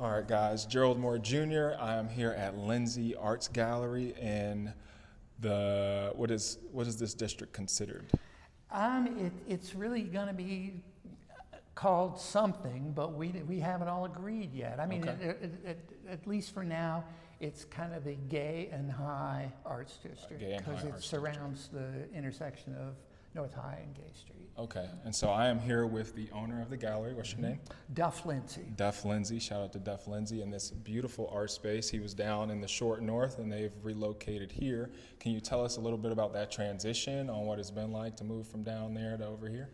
All right, guys. Gerald Moore Jr. I am here at Lindsay Art Gallery in the what is this district considered? It's really going to be called something, but we haven't all agreed yet. I mean, Okay. at least for now, it's kind of the Gay and High Arts District Gay and because High it Arts surrounds the intersection of North High and Gay Street. Okay, and so I am here with the owner of the gallery. What's your name? Duff Lindsay. Duff Lindsay. Shout out to Duff Lindsay in this beautiful art space. He was down in the short north and they've relocated here. Can you tell us a little bit about that transition, on what it's been like to move from down there to over here?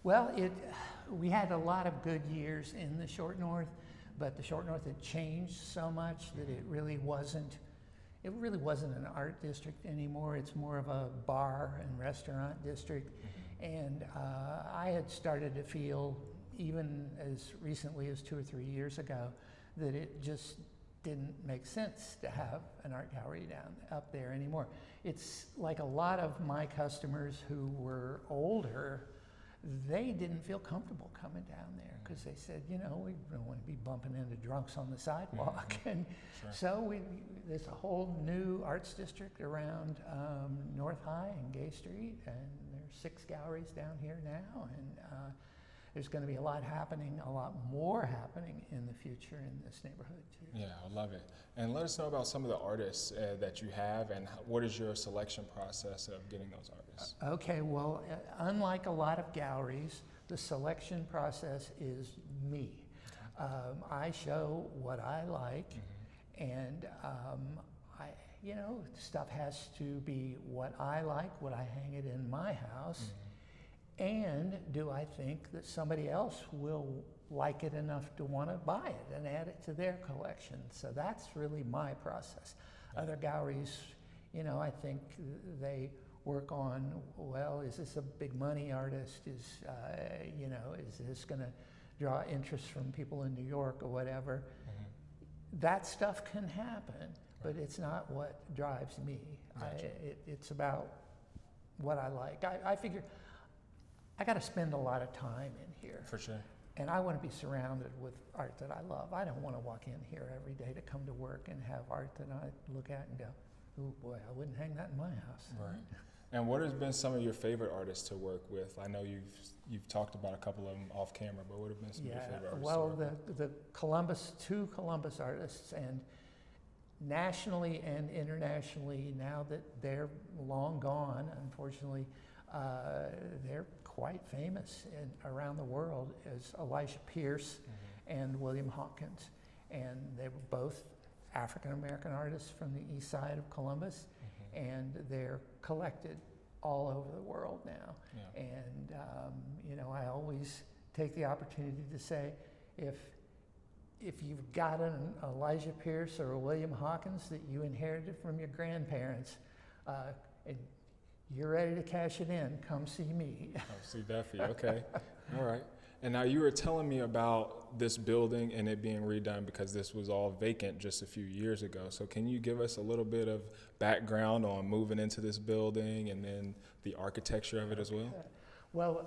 Well, we had a lot of good years in the short north, but the short north had changed so much that it really wasn't an art district anymore. It's more of a bar and restaurant district. And I had started to feel, even as recently as 2 or 3 years ago, that it just didn't make sense to have an art gallery up there anymore. It's like a lot of my customers who were older, they didn't feel comfortable coming down there because they said, you know, we don't want to be bumping into drunks on the sidewalk. And so there's a whole new arts district around North High and Gay Street, and there's 6 galleries down here now, and there's going to be a lot more happening in the future in this neighborhood too. Yeah, I love it. And let us know about some of the artists that you have, and what is your selection process of getting those artists? Okay, well, unlike a lot of galleries, the selection process is me. I show what I like, and stuff has to be what I like. Would I hang it in my house? And do I think that somebody else will like it enough to want to buy it and add it to their collection? So that's really my process. Other galleries, you know, I think they work on, well, is this a big money artist? Is this going to draw interest from people in New York or whatever? That stuff can happen, but it's not what drives me. Gotcha. It's about what I like. I figure I got to spend a lot of time in here. For sure. And I want to be surrounded with art that I love. I don't want to walk in here every day to come to work and have art that I look at and go, oh boy, I wouldn't hang that in my house. Right. And what has been some of your favorite artists to work with? I know you've talked about a couple of them off camera, but what have been some of your favorite artists? Well, two Columbus artists, and nationally and internationally, now that they're long gone, unfortunately, they're quite famous around the world, as Elijah Pierce and William Hawkins. And they were both African-American artists from the east side of Columbus, and they're collected all over the world now. Yeah. And I always take the opportunity to say, if you've got an Elijah Pierce or a William Hawkins that you inherited from your grandparents, and you're ready to cash it in, come see me. Oh, see Duffy, okay. All right. And now you were telling me about this building and it being redone because this was all vacant just a few years ago. So can you give us a little bit of background on moving into this building and then the architecture of it as well? Well,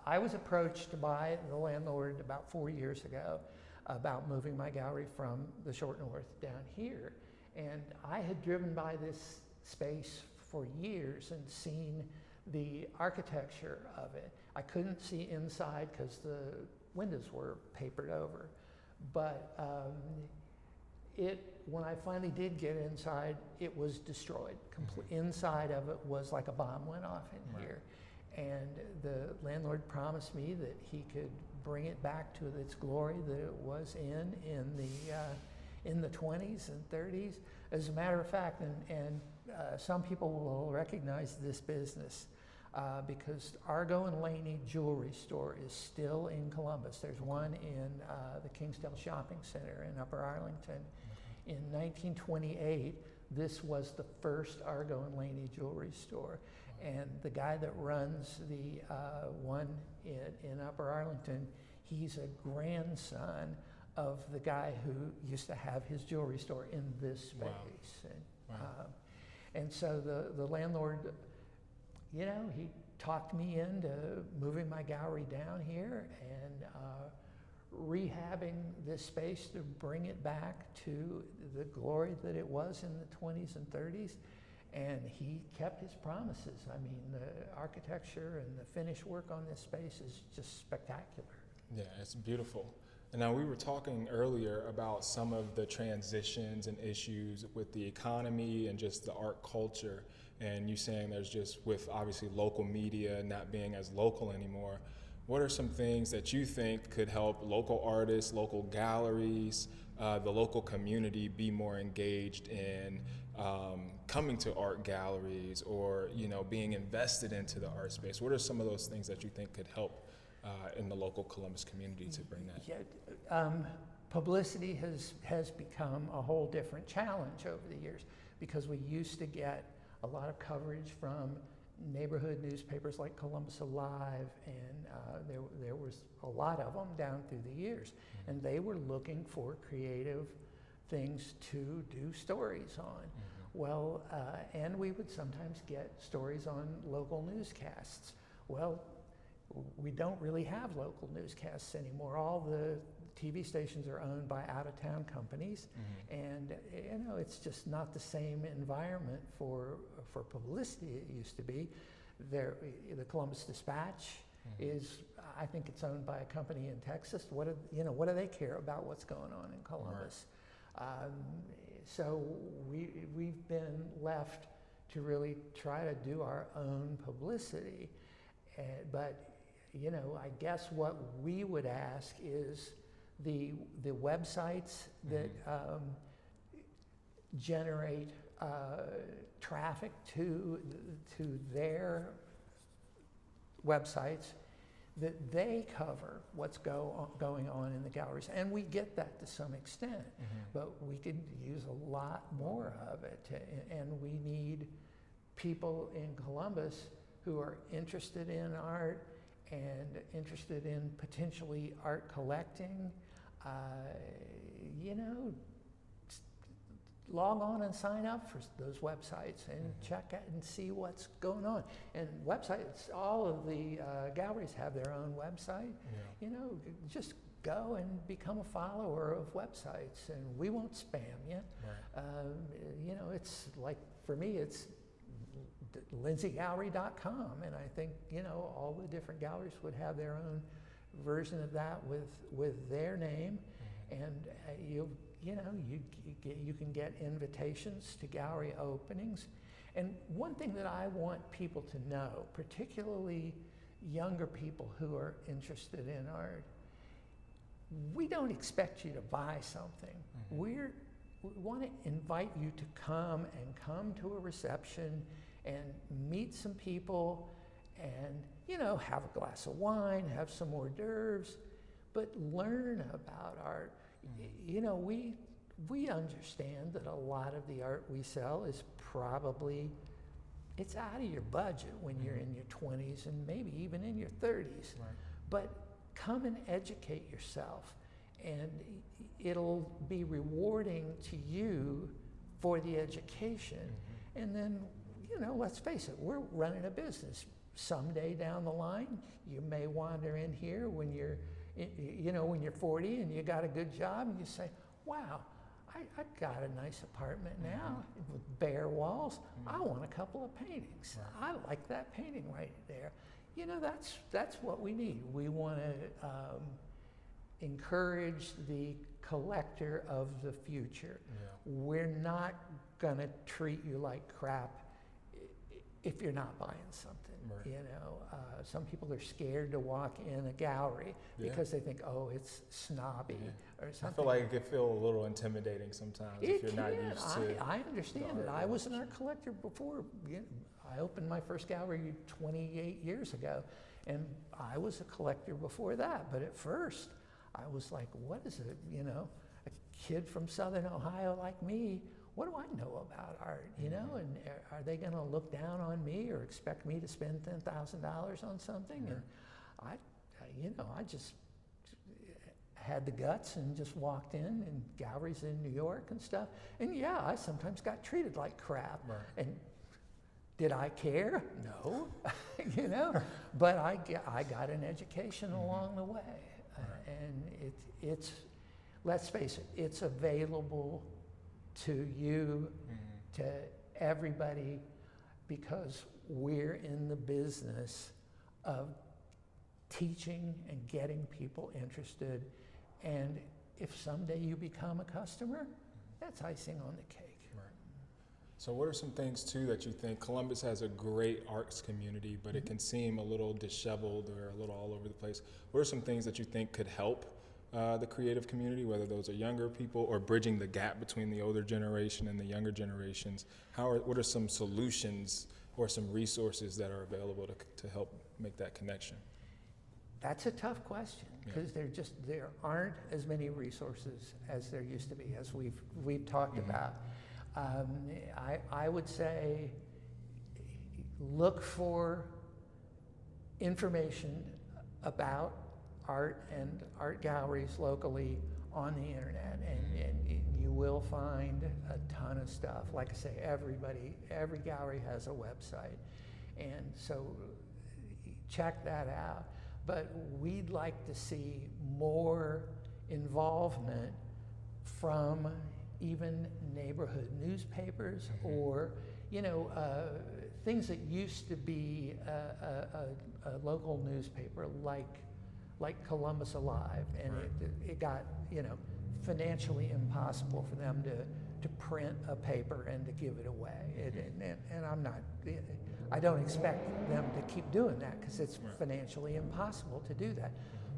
I was approached by the landlord about 4 years ago about moving my gallery from the short north down here. And I had driven by this space for years and seen the architecture of it. I couldn't see inside because the windows were papered over. But when I finally did get inside, it was destroyed. Inside of it was like a bomb went off in here. And the landlord promised me that he could bring it back to its glory that it was in the 20s and 30s. As a matter of fact, and some people will recognize this business because Argo and Laney Jewelry Store is still in Columbus. There's one in the Kingsdale Shopping Center in Upper Arlington. In 1928, this was the first Argo and Laney Jewelry Store. And the guy that runs the one in Upper Arlington, he's a grandson of the guy who used to have his jewelry store in this space. Wow. And so the landlord, he talked me into moving my gallery down here and rehabbing this space to bring it back to the glory that it was in the 20s and 30s. And he kept his promises. I mean, the architecture and the finish work on this space is just spectacular. Yeah, it's beautiful. And now we were talking earlier about some of the transitions and issues with the economy and just the art culture. And you saying there's just, with obviously local media not being as local anymore, what are some things that you think could help local artists, local galleries, the local community be more engaged in coming to art galleries, or being invested into the art space? What are some of those things that you think could help in the local Columbus community to bring that? Yeah, publicity has become a whole different challenge over the years, because we used to get a lot of coverage from neighborhood newspapers like Columbus Alive, and there was a lot of them down through the years, and they were looking for creative things to do stories on. Well, and we would sometimes get stories on local newscasts. Well, we don't really have local newscasts anymore. All the TV stations are owned by out-of-town companies, and it's just not the same environment for publicity it used to be. The Columbus Dispatch is, I think it's owned by a company in Texas. What do they care about what's going on in Columbus? Right. So we've been left to really try to do our own publicity, but I guess what we would ask is the websites that generate traffic to their websites, that they cover what's going on in the galleries. And we get that to some extent, but we could use a lot more of it. And we need people in Columbus who are interested in art and interested in potentially art collecting. Log on and sign up for those websites and check out and see what's going on. And websites, all of the galleries have their own website. Just go and become a follower of websites, and we won't spam you. Right. It's like, for me, it's LindsayGallery.com, and I think all the different galleries would have their own version of that with their name, and you can get invitations to gallery openings. And one thing that I want people to know, particularly younger people who are interested in art, we don't expect you to buy something. We want to invite you to come to a reception and meet some people and, have a glass of wine, have some hors d'oeuvres, but learn about art. We understand that a lot of the art we sell is probably, it's out of your budget when you're in your 20s and maybe even in your 30s. Right. But come and educate yourself, and it'll be rewarding to you for the education. And then, let's face it, we're running a business. Someday down the line, you may wander in here when you're 40 and you got a good job, and you say, wow, I've got a nice apartment now with bare walls. I want a couple of paintings. Right. I like that painting right there. That's what we need. We want to encourage the collector of the future. Yeah. We're not going to treat you like crap if you're not buying something. Right. Some people are scared to walk in a gallery because they think, oh, it's snobby or something. I feel like it can feel a little intimidating sometimes if you're not used to. I understand it. I was an art collector before. I opened my first gallery 28 years ago, and I was a collector before that. But at first, I was like, what is it? A kid from Southern Ohio like me, what do I know about art, and are they going to look down on me or expect me to spend $10,000 on something? And I just had the guts and just walked in galleries in New York and stuff. And I sometimes got treated like crap. Right. And did I care? No, but I got an education along the way. Right. And it's, let's face it, it's available to you, to everybody, because we're in the business of teaching and getting people interested. And if someday you become a customer, that's icing on the cake. Right. So what are some things too that you think Columbus has a great arts community, but it can seem a little disheveled or a little all over the place? What are some things that you think could help the creative community, whether those are younger people or bridging the gap between the older generation and the younger generations? What are some solutions or some resources that are available to help make that connection? That's a tough question, because there aren't as many resources as there used to be, as we've talked about. I would say look for information about art and art galleries locally on the internet, and you will find a ton of stuff. Like I say, every gallery has a website, and so check that out. But we'd like to see more involvement from even neighborhood newspapers, or things that used to be a local newspaper like Columbus Alive, and it got financially impossible for them to print a paper and to give it away. And I don't expect them to keep doing that, because it's financially impossible to do that.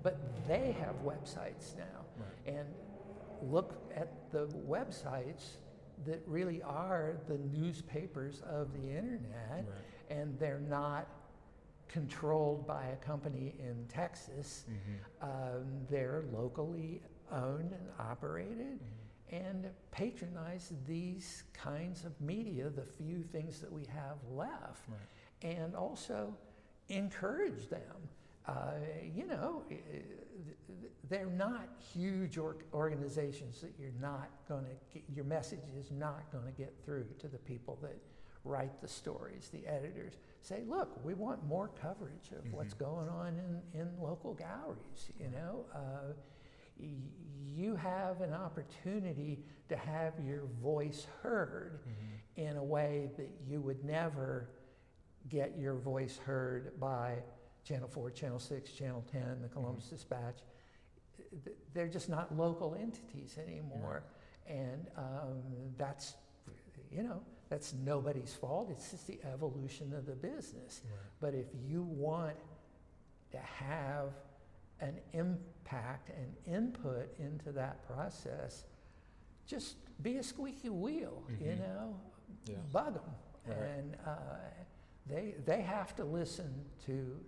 But they have websites now, and look at the websites that really are the newspapers of the internet, and they're not controlled by a company in Texas. They're locally owned and operated, and patronize these kinds of media, the few things that we have left, and also encourage them. They're not huge organizations that your message is not going to get through to the people that write the stories. The editors say, look, we want more coverage of what's going on in local galleries. You have an opportunity to have your voice heard in a way that you would never get your voice heard by Channel 4, Channel 6, Channel 10, the Columbus Dispatch. They're just not local entities anymore. And that's nobody's fault. It's just the evolution of the business. But if you want to have an impact and input into that process, just be a squeaky wheel, bug them. And they have to listen to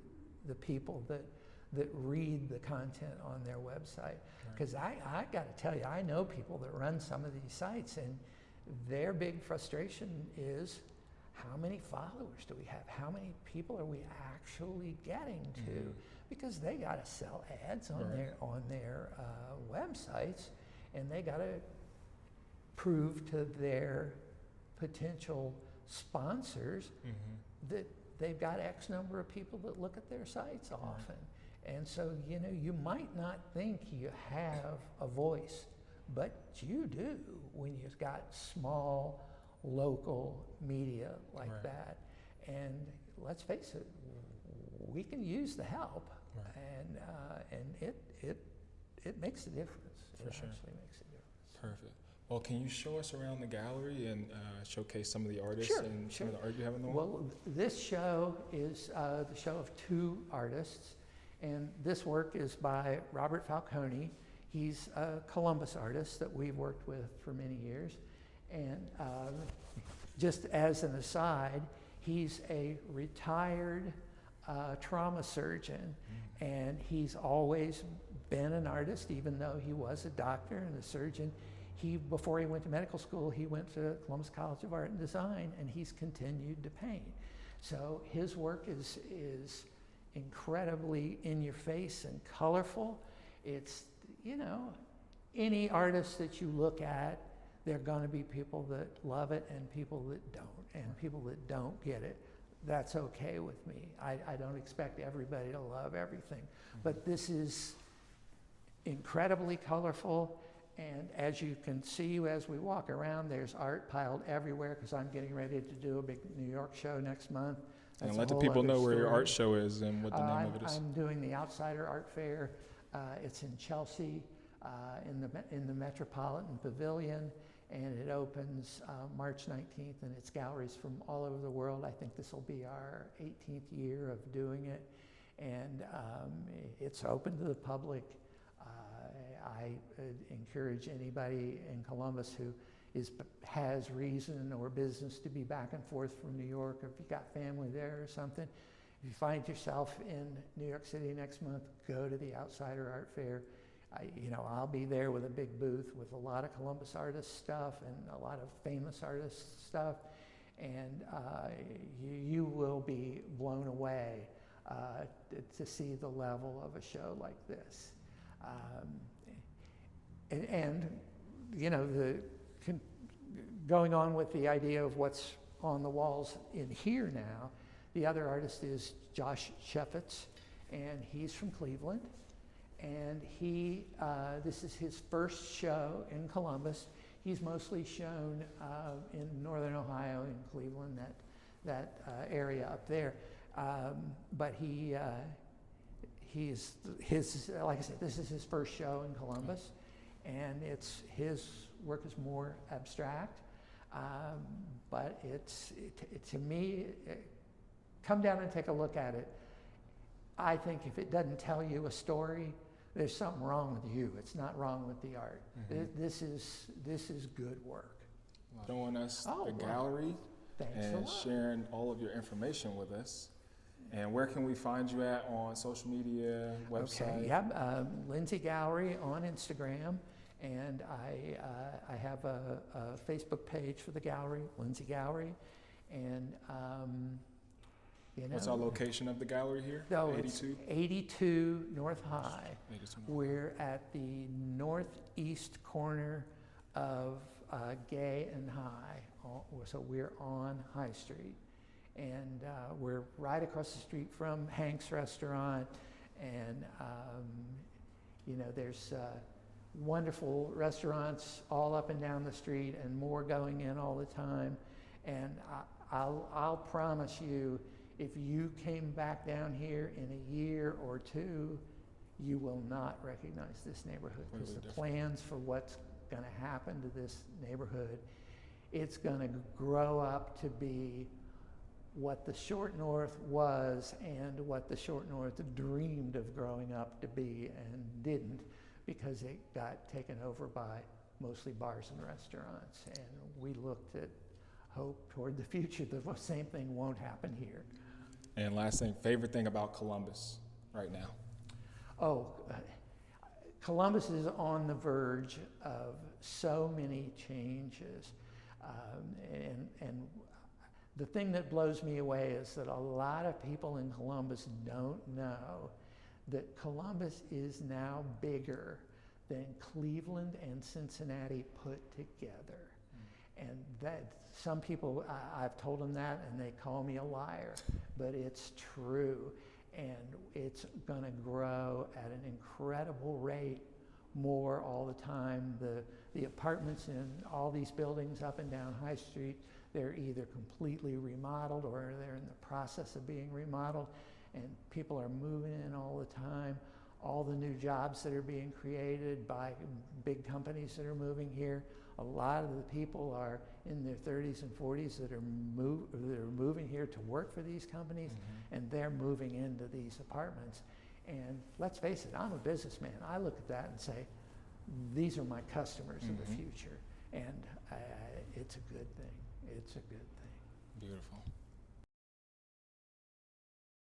the people that read the content on their website. Because I got to tell you, I know people that run some of these sites, and their big frustration is, how many followers do we have? How many people are we actually getting to? Because they got to sell ads on their websites, and they got to prove to their potential sponsors that they've got X number of people that look at their sites often. And so, you might not think you have a voice, but you do when you've got small local media like that. And let's face it, we can use the help, and it makes a difference. It actually makes a difference. Perfect. Well, can you show us around the gallery and showcase some of the artists and some of the art you have in the wall? Well, this show is the show of two artists, and this work is by Robert Falcone. He's a Columbus artist that we've worked with for many years. And just as an aside, he's a retired trauma surgeon, and he's always been an artist, even though he was a doctor and a surgeon. Before he went to medical school, he went to Columbus College of Art and Design, and he's continued to paint. So his work is incredibly in your face and colorful. It's, any artist that you look at, there are going to be people that love it and people that don't, and people that don't get it. That's okay with me. I don't expect everybody to love everything, but this is incredibly colorful. And as you can see as we walk around, there's art piled everywhere because I'm getting ready to do a big New York show next month. That's and let a the whole people other know where your story. art show is and what the name of it is. I'm doing the Outsider Art Fair. It's in Chelsea, in the Metropolitan Pavilion, and it opens March 19th, and it's galleries from all over the world. I think this will be our 18th year of doing it, and it's open to the public. I encourage anybody in Columbus who has reason or business to be back and forth from New York, or if you've got family there or something. If you find yourself in New York City next month, go to the Outsider Art Fair. I'll be there with a big booth with a lot of Columbus artist stuff and a lot of famous artist stuff, and you will be blown away to see the level of a show like this. Going on with the idea of what's on the walls in here now, the other artist is Josh Sheffitz, and he's from Cleveland. And this is his first show in Columbus. He's mostly shown in Northern Ohio, in Cleveland, that area up there. But like I said, this is his first show in Columbus, and his work is more abstract. But to me, come down and take a look at it. I think if it doesn't tell you a story, there's something wrong with you. It's not wrong with the art. Mm-hmm. This is good work. Showing us the well, gallery thanks a and lot. sharing all of your information with us. And where can we find you at on social media, website? Okay, yeah, Lindsay Gallery on Instagram, and I have a Facebook page for the gallery, Lindsay Gallery, and What's our location of the gallery here? No, 82? it's 82 North High. 82 North. We're at the northeast corner of Gay and High, so we're on High Street. And we're right across the street from Hank's Restaurant, and there's wonderful restaurants all up and down the street, and more going in all the time. And I'll promise you, if you came back down here in a year or two, you will not recognize this neighborhood, because the plans for what's going to happen to this neighborhood, it's going to grow up to be what the Short North was and what the Short North dreamed of growing up to be and didn't, because it got taken over by mostly bars and restaurants. And we looked at hope toward the future. The same thing won't happen here. And last thing, favorite thing about Columbus right now? Columbus is on the verge of so many changes. And the thing that blows me away is that a lot of people in Columbus don't know that Columbus is now bigger than Cleveland and Cincinnati put together. And that some people, I've told them that, and they call me a liar, but it's true. And it's going to grow at an incredible rate, more all the time. The apartments in all these buildings up and down High Street, they're either completely remodeled or they're in the process of being remodeled, and people are moving in all the time. All the new jobs that are being created by big companies that are moving here, a lot of the people are in their 30s and 40s that are moving here to work for these companies, and they're moving into these apartments. And let's face it, I'm a businessman. I look at that and say, these are my customers of the future, and it's a good thing. It's a good thing. Beautiful.